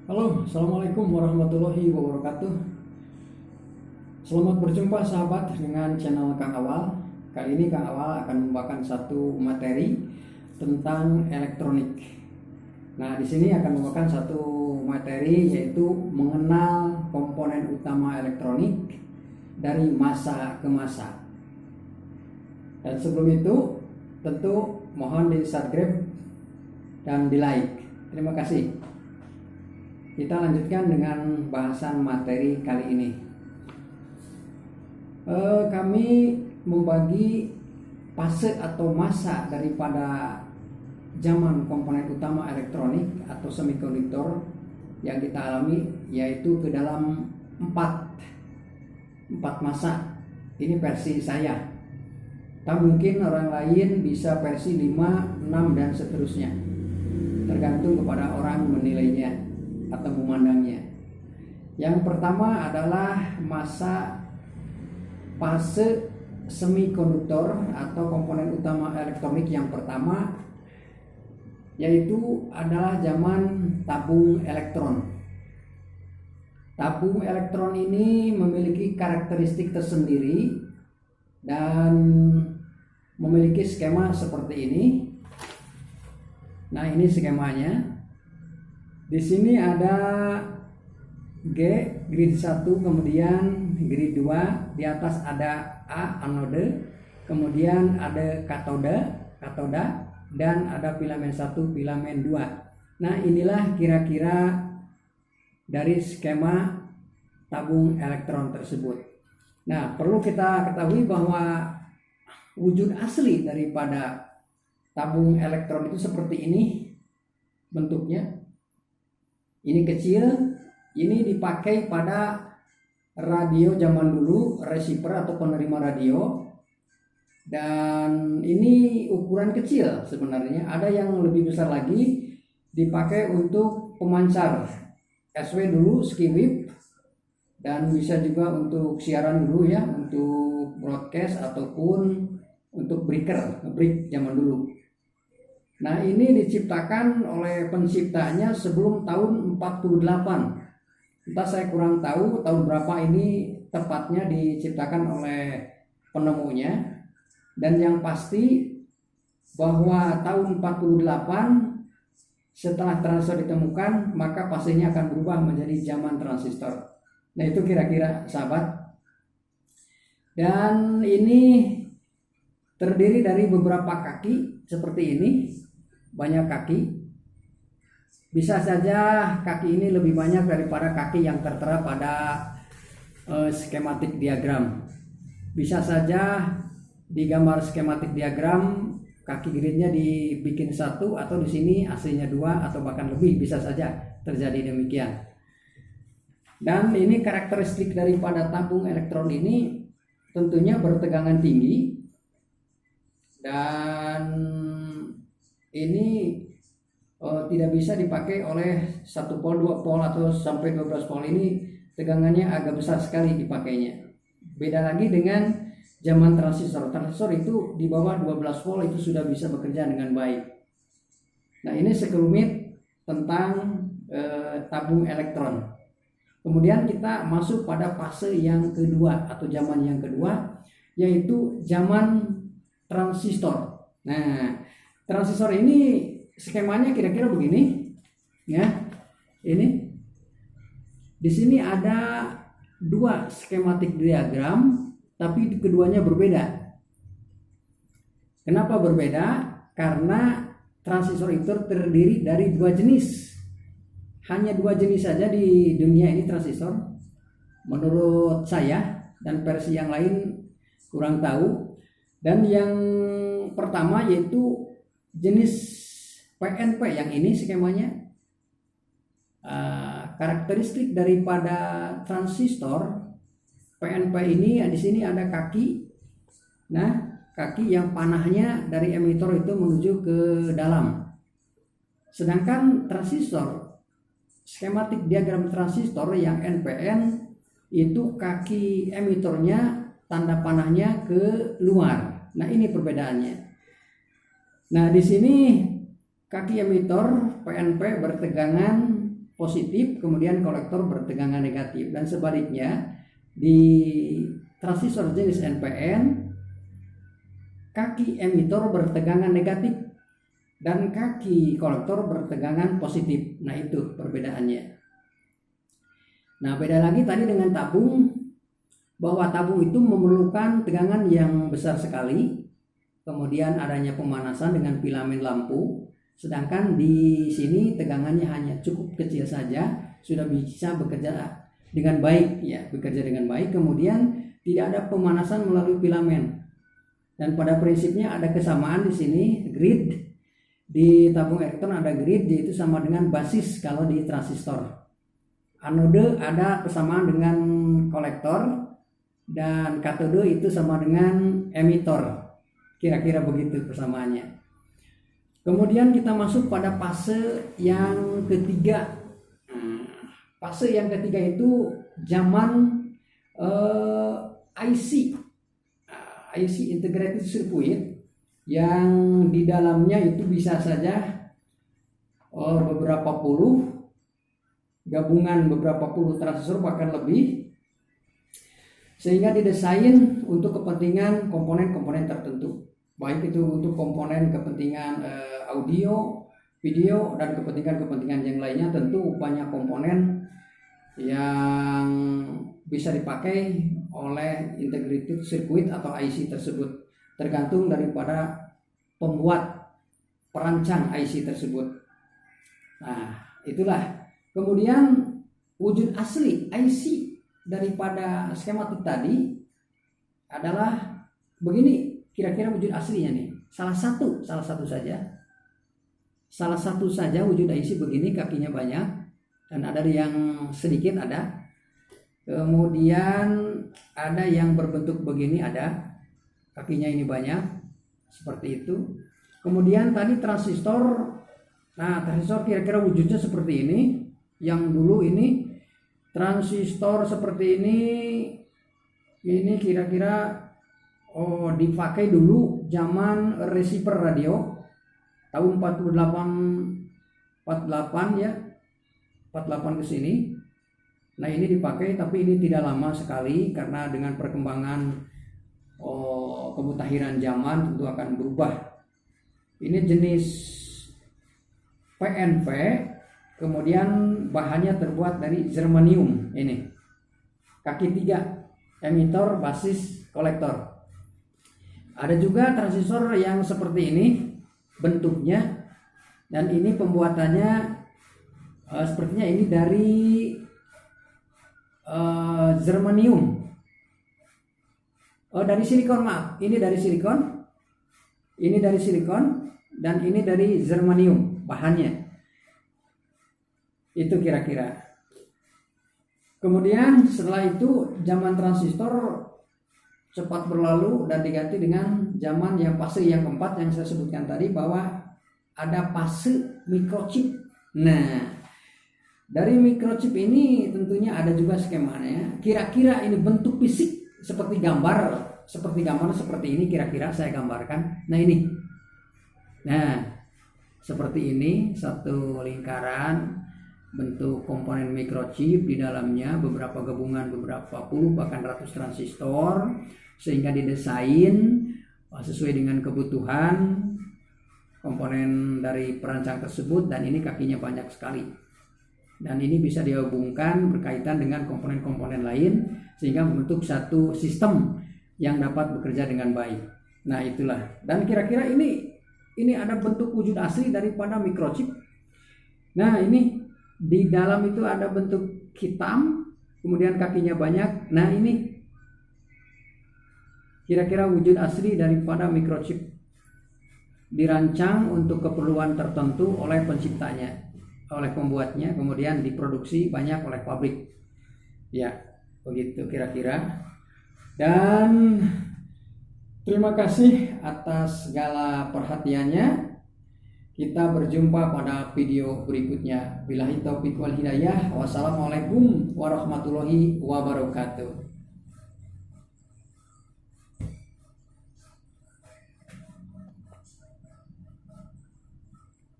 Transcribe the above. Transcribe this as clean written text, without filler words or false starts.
Halo, Assalamualaikum warahmatullahi wabarakatuh. Selamat berjumpa sahabat dengan channel Kang Awal. Kali ini Kang Awal akan membawakan satu materi tentang elektronik. Nah, di sini akan membawakan satu materi yaitu mengenal komponen utama elektronik dari masa ke masa. Dan sebelum itu, tentu mohon di subscribe dan di like. Terima kasih. Kita lanjutkan dengan bahasan materi kali ini. Kami membagi fase atau masa daripada zaman komponen utama elektronik atau semikonduktor yang kita alami, yaitu ke dalam empat masa. Ini versi saya. Tak mungkin orang lain bisa versi 5, 6 dan seterusnya. Tergantung kepada orang menilainya atau memandangnya. Yang pertama adalah masa fase semikonduktor atau komponen utama elektronik yang pertama, yaitu adalah zaman tabung elektron. Tabung elektron ini memiliki karakteristik tersendiri dan memiliki skema seperti ini. Nah, ini skemanya. Di sini ada grid 1, kemudian grid 2, di atas ada A anode, kemudian ada katoda, dan ada filamen 1, filamen 2. Nah, inilah kira-kira dari skema tabung elektron tersebut. Nah, perlu kita ketahui bahwa wujud asli daripada tabung elektron itu seperti ini bentuknya. Ini kecil, ini dipakai pada radio zaman dulu, receiver atau penerima radio. Dan ini ukuran kecil sebenarnya. Ada yang lebih besar lagi, dipakai untuk pemancar SW dulu, skiwip, dan bisa juga untuk siaran dulu ya, untuk broadcast ataupun untuk break zaman dulu. Nah, ini diciptakan oleh penciptanya sebelum tahun 48. Entah, saya kurang tahu tahun berapa ini tepatnya diciptakan oleh penemunya. Dan yang pasti bahwa tahun 48 setelah transistor ditemukan, maka fasenya akan berubah menjadi zaman transistor. Nah, itu kira-kira sahabat. Dan ini terdiri dari beberapa kaki seperti ini. Banyak kaki. Bisa saja kaki ini lebih banyak daripada kaki yang tertera pada skematik diagram. Bisa saja di gambar skematik diagram kaki gridnya dibikin 1, atau di sini aslinya 2 atau bahkan lebih, bisa saja terjadi demikian. Dan ini karakteristik daripada tabung elektron ini tentunya bertegangan tinggi, dan ini tidak bisa dipakai oleh 1 volt, 2 volt atau sampai 12 volt. Ini tegangannya agak besar sekali dipakainya. Beda lagi dengan zaman transistor. Transistor itu di bawah 12 volt itu sudah bisa bekerja dengan baik. Nah, ini sekelumit tentang tabung elektron. Kemudian kita masuk pada fase yang kedua atau zaman yang kedua, yaitu zaman transistor. Nah, transistor ini skemanya kira-kira begini, ya. Ini di sini ada 2 skematik diagram, tapi keduanya berbeda. Kenapa berbeda? Karena transistor itu terdiri dari 2 jenis. Hanya 2 jenis saja di dunia ini transistor, menurut saya, dan versi yang lain kurang tahu. Dan yang pertama yaitu jenis PNP, yang ini skemanya. Karakteristik daripada transistor PNP ini, di sini ada kaki. Nah, kaki yang panahnya dari emitor itu menuju ke dalam. Sedangkan transistor, skematik diagram transistor yang NPN itu kaki emitornya, tanda panahnya ke luar. Nah, ini perbedaannya. Nah, di sini kaki emitor PNP bertegangan positif, kemudian kolektor bertegangan negatif. Dan sebaliknya di transistor jenis NPN, kaki emitor bertegangan negatif dan kaki kolektor bertegangan positif. Nah, itu perbedaannya. Nah, beda lagi tadi dengan tabung, bahwa tabung itu memerlukan tegangan yang besar sekali, kemudian adanya pemanasan dengan filamen lampu, sedangkan di sini tegangannya hanya cukup kecil saja, sudah bisa bekerja dengan baik, ya, bekerja dengan baik, kemudian tidak ada pemanasan melalui filamen. Dan pada prinsipnya ada kesamaan di sini, grid di tabung elektron ada grid, yaitu sama dengan basis kalau di transistor. Anode ada kesamaan dengan kolektor, dan katode itu sama dengan emitor. Kira-kira begitu persamaannya. Kemudian kita masuk pada fase yang ketiga. Fase yang ketiga itu zaman IC integrated circuit, yang di dalamnya itu bisa saja beberapa puluh gabungan, beberapa puluh transistor bahkan lebih, sehingga didesain untuk kepentingan komponen-komponen tertentu, baik itu untuk komponen kepentingan audio, video, dan kepentingan-kepentingan yang lainnya. Tentu banyak komponen yang bisa dipakai oleh integrated circuit atau IC tersebut, tergantung daripada pembuat perancang IC tersebut. Nah, itulah. Kemudian wujud asli IC daripada skematik tadi adalah begini, kira-kira wujud aslinya nih. Salah satu saja wujud IC begini, kakinya banyak dan ada yang sedikit ada. Kemudian ada yang berbentuk begini, ada kakinya ini banyak, seperti itu. Kemudian tadi transistor, nah transistor kira-kira wujudnya seperti ini. Yang dulu ini transistor seperti ini kira-kira dipakai dulu zaman receiver radio tahun 48 ya, 48 ke sini. Nah, ini dipakai, tapi ini tidak lama sekali karena dengan perkembangan kemutahiran zaman tentu akan berubah. Ini jenis PNP, kemudian bahannya terbuat dari zermanium. Ini kaki 3, emitor, basis, kolektor. Ada juga transistor yang seperti ini bentuknya, dan ini pembuatannya sepertinya ini dari zermanium. Dari silikon, maaf. Ini dari silikon, dan ini dari zermanium bahannya. Itu kira-kira. Kemudian setelah itu zaman transistor cepat berlalu dan diganti dengan zaman yang fase yang keempat yang saya sebutkan tadi, bahwa ada fase microchip. Nah, dari microchip ini tentunya ada juga skemanya. Kira-kira ini bentuk fisik seperti gambar seperti ini, kira-kira saya gambarkan. Nah, ini. Nah, seperti ini, satu lingkaran bentuk komponen microchip, di dalamnya beberapa gabungan, beberapa puluh bahkan ratus transistor, sehingga didesain sesuai dengan kebutuhan komponen dari perancang tersebut. Dan ini kakinya banyak sekali, dan ini bisa dihubungkan berkaitan dengan komponen-komponen lain sehingga membentuk satu sistem yang dapat bekerja dengan baik. Nah, itulah. Dan kira-kira ini ada bentuk wujud asli daripada microchip. Nah, ini di dalam itu ada bentuk hitam, kemudian kakinya banyak. Nah, ini kira-kira wujud asli daripada microchip, dirancang untuk keperluan tertentu oleh penciptanya, oleh pembuatnya, kemudian diproduksi banyak oleh pabrik. Ya, begitu kira-kira. Dan terima kasih atas segala perhatiannya. Kita berjumpa pada video berikutnya. Billahi taufiq wal hidayah. Wassalamualaikum warahmatullahi wabarakatuh.